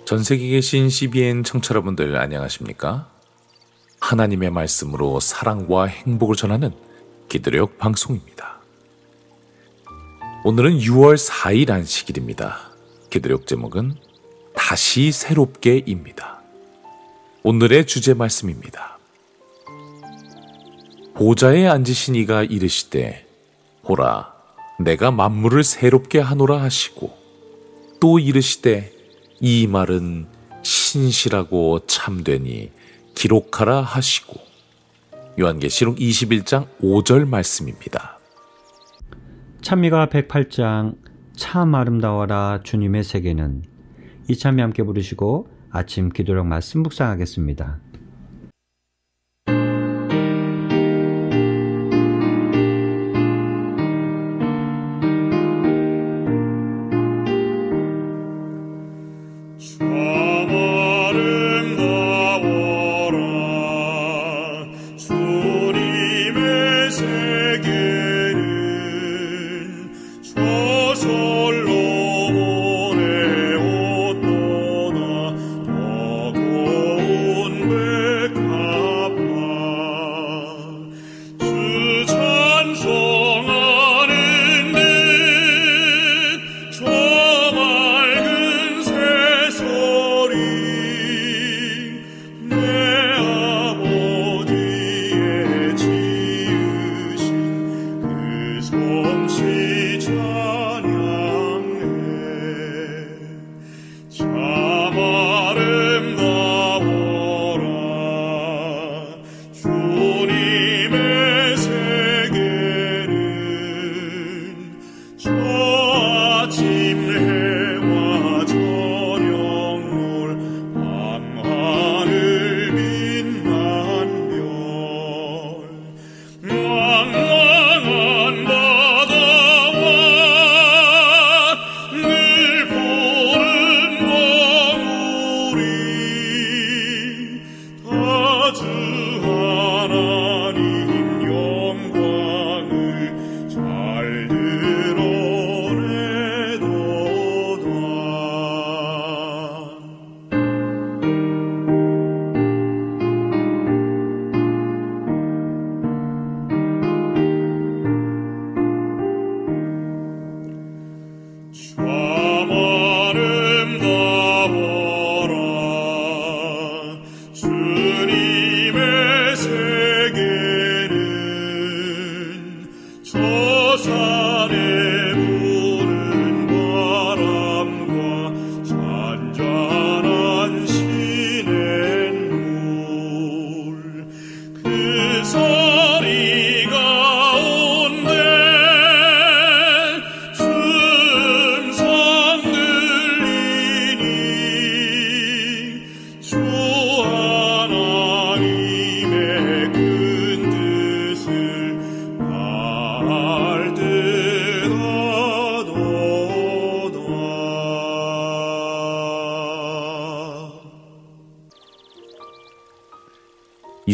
전 세계에 계신 CBN 청취자 여러분들 안녕하십니까? 하나님의 말씀으로 사랑과 행복을 전하는 기도력 방송입니다. 오늘은 6월 4일 안식일입니다. 기도력 제목은 다시 새롭게입니다. 오늘의 주제 말씀입니다. 보좌에 앉으신 이가 이르시되 보라 내가 만물을 새롭게 하노라 하시고 또 이르시되 이 말은 신실하고 참되니 기록하라 하시고 요한계시록 21장 5절 말씀입니다. 찬미가 108장 참 아름다워라 주님의 세계는 이 찬미 함께 부르시고 아침 기도력 말씀 묵상하겠습니다.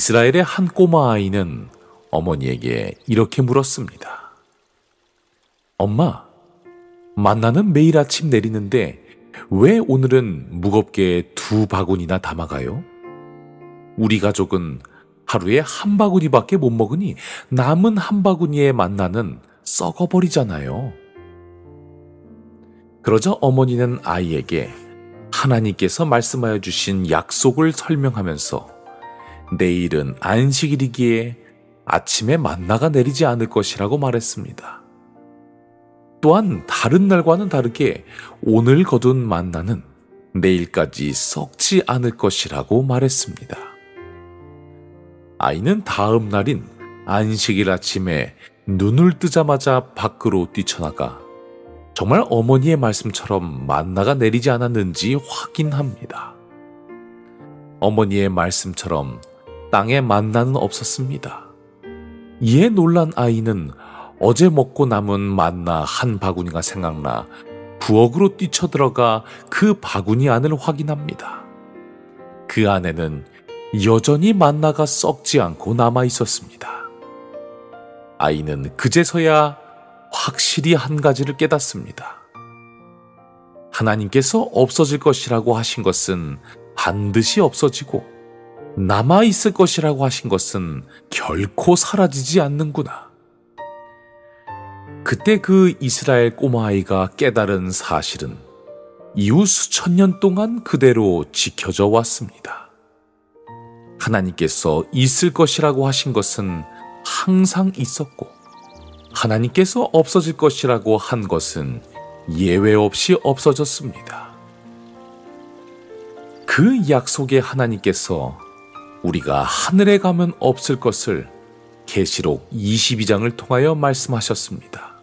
이스라엘의 한 꼬마 아이는 어머니에게 이렇게 물었습니다. 엄마, 만나는 매일 아침 내리는데 왜 오늘은 무겁게 2바구니나 담아가요? 우리 가족은 하루에 1바구니밖에 못 먹으니 남은 1바구니의 만나는 썩어버리잖아요. 그러자 어머니는 아이에게 하나님께서 말씀하여 주신 약속을 설명하면서 내일은 안식일이기에 아침에 만나가 내리지 않을 것이라고 말했습니다. 또한 다른 날과는 다르게 오늘 거둔 만나는 내일까지 썩지 않을 것이라고 말했습니다. 아이는 다음 날인 안식일 아침에 눈을 뜨자마자 밖으로 뛰쳐나가 정말 어머니의 말씀처럼 만나가 내리지 않았는지 확인합니다. 어머니의 말씀처럼 땅에 만나는 없었습니다. 이에 놀란 아이는 어제 먹고 남은 만나 1바구니가 생각나 부엌으로 뛰쳐들어가 그 바구니 안을 확인합니다. 그 안에는 여전히 만나가 썩지 않고 남아 있었습니다. 아이는 그제서야 확실히 한 가지를 깨닫습니다. 하나님께서 없어질 것이라고 하신 것은 반드시 없어지고 남아있을 것이라고 하신 것은 결코 사라지지 않는구나. 그때 그 이스라엘 꼬마아이가 깨달은 사실은 이후 수천 년 동안 그대로 지켜져 왔습니다. 하나님께서 있을 것이라고 하신 것은 항상 있었고 하나님께서 없어질 것이라고 한 것은 예외 없이 없어졌습니다. 그 약속의 하나님께서 우리가 하늘에 가면 없을 것을 계시록 22장을 통하여 말씀하셨습니다.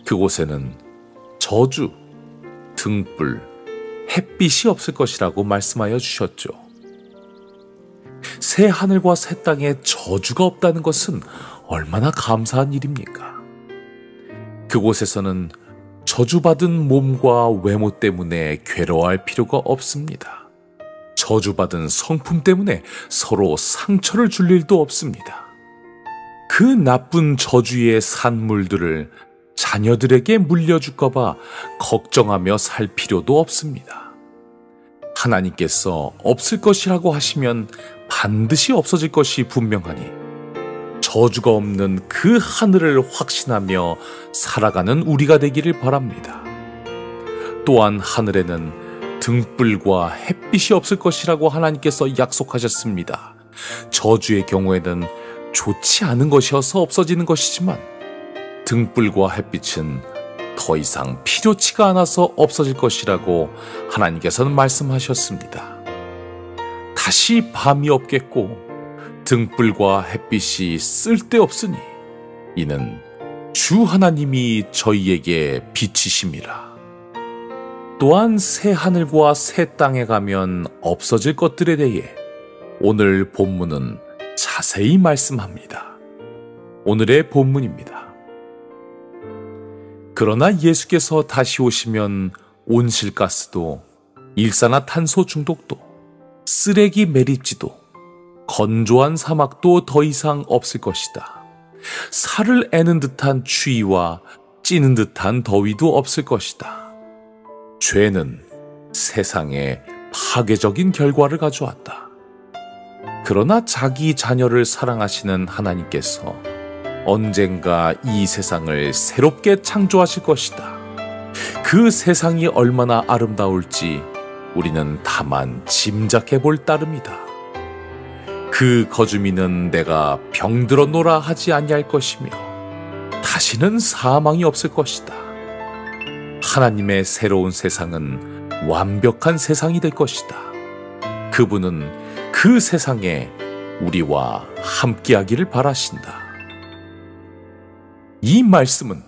그곳에는 저주, 등불, 햇빛이 없을 것이라고 말씀하여 주셨죠. 새 하늘과 새 땅에 저주가 없다는 것은 얼마나 감사한 일입니까? 그곳에서는 저주받은 몸과 외모 때문에 괴로워할 필요가 없습니다. 저주받은 성품 때문에 서로 상처를 줄 일도 없습니다. 그 나쁜 저주의 산물들을 자녀들에게 물려줄까 봐 걱정하며 살 필요도 없습니다. 하나님께서 없을 것이라고 하시면 반드시 없어질 것이 분명하니 저주가 없는 그 하늘을 확신하며 살아가는 우리가 되기를 바랍니다. 또한 하늘에는 등불과 햇빛이 없을 것이라고 하나님께서 약속하셨습니다. 저주의 경우에는 좋지 않은 것이어서 없어지는 것이지만 등불과 햇빛은 더 이상 필요치가 않아서 없어질 것이라고 하나님께서는 말씀하셨습니다. 다시 밤이 없겠고 등불과 햇빛이 쓸데없으니 이는 주 하나님이 저희에게 빛이심이라. 또한 새 하늘과 새 땅에 가면 없어질 것들에 대해 오늘 본문은 자세히 말씀합니다. 오늘의 본문입니다. 그러나 예수께서 다시 오시면 온실가스도 일산화탄소 중독도 쓰레기 매립지도 건조한 사막도 더 이상 없을 것이다. 살을 애는 듯한 추위와 찌는 듯한 더위도 없을 것이다. 죄는 세상에 파괴적인 결과를 가져왔다. 그러나 자기 자녀를 사랑하시는 하나님께서 언젠가 이 세상을 새롭게 창조하실 것이다. 그 세상이 얼마나 아름다울지 우리는 다만 짐작해 볼 따름이다. 그 거주민은 내가 병들어 노라 하지 아니할 것이며 다시는 사망이 없을 것이다. 하나님의 새로운 세상은 완벽한 세상이 될 것이다. 그분은 그 세상에 우리와 함께하기를 바라신다. 이 말씀은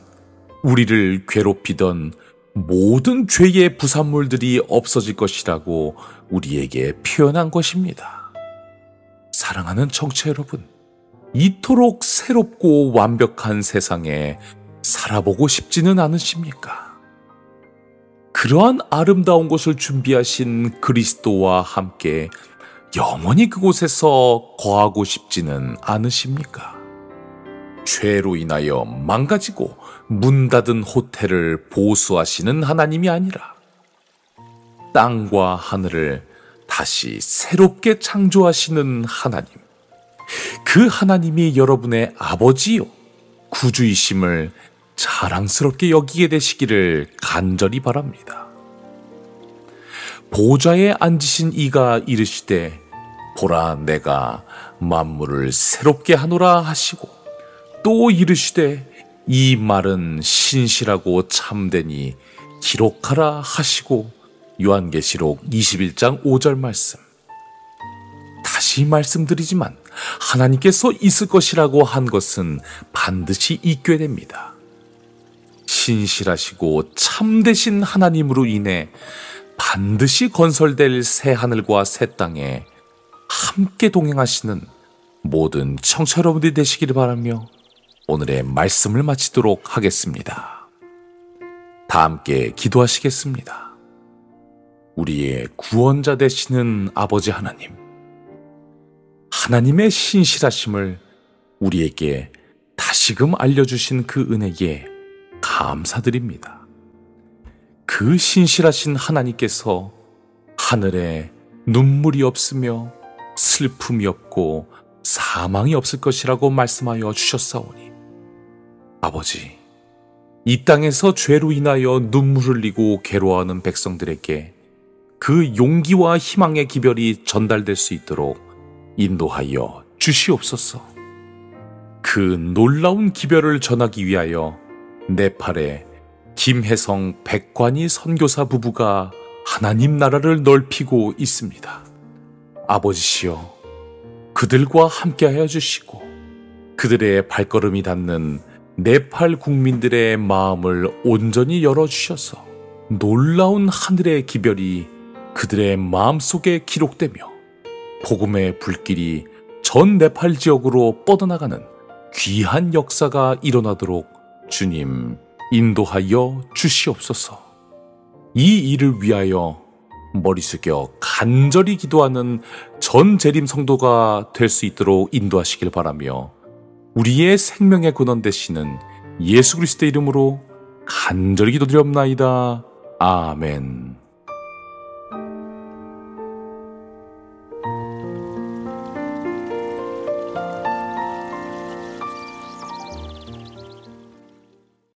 우리를 괴롭히던 모든 죄의 부산물들이 없어질 것이라고 우리에게 표현한 것입니다. 사랑하는 청취자 여러분, 이토록 새롭고 완벽한 세상에 살아보고 싶지는 않으십니까? 그러한 아름다운 곳을 준비하신 그리스도와 함께 영원히 그곳에서 거하고 싶지는 않으십니까? 죄로 인하여 망가지고 문 닫은 호텔을 보수하시는 하나님이 아니라 땅과 하늘을 다시 새롭게 창조하시는 하나님, 그 하나님이 여러분의 아버지요 구주이심을 자랑스럽게 여기게 되시기를 간절히 바랍니다. 보좌에 앉으신 이가 이르시되 보라 내가 만물을 새롭게 하노라 하시고 또 이르시되 이 말은 신실하고 참되니 기록하라 하시고 요한계시록 21장 5절 말씀. 다시 말씀드리지만 하나님께서 있을 것이라고 한 것은 반드시 있게 됩니다. 신실하시고 참되신 하나님으로 인해 반드시 건설될 새 하늘과 새 땅에 함께 동행하시는 모든 청취자 여러분들이 되시기를 바라며 오늘의 말씀을 마치도록 하겠습니다. 다 함께 기도하시겠습니다. 우리의 구원자 되시는 아버지 하나님, 하나님의 신실하심을 우리에게 다시금 알려주신 그 은혜에 감사드립니다. 그 신실하신 하나님께서 하늘에 눈물이 없으며 슬픔이 없고 사망이 없을 것이라고 말씀하여 주셨사오니 아버지, 이 땅에서 죄로 인하여 눈물 흘리고 괴로워하는 백성들에게 그 용기와 희망의 기별이 전달될 수 있도록 인도하여 주시옵소서. 그 놀라운 기별을 전하기 위하여 네팔에 김혜성 백관이 선교사 부부가 하나님 나라를 넓히고 있습니다. 아버지시여, 그들과 함께하여 주시고 그들의 발걸음이 닿는 네팔 국민들의 마음을 온전히 열어주셔서 놀라운 하늘의 기별이 그들의 마음속에 기록되며 복음의 불길이 전 네팔 지역으로 뻗어나가는 귀한 역사가 일어나도록 주님 인도하여 주시옵소서. 이 일을 위하여 머리 숙여 간절히 기도하는 전 재림 성도가 될 수 있도록 인도하시길 바라며 우리의 생명의 근원 되시는 예수 그리스도의 이름으로 간절히 기도드리옵나이다. 아멘.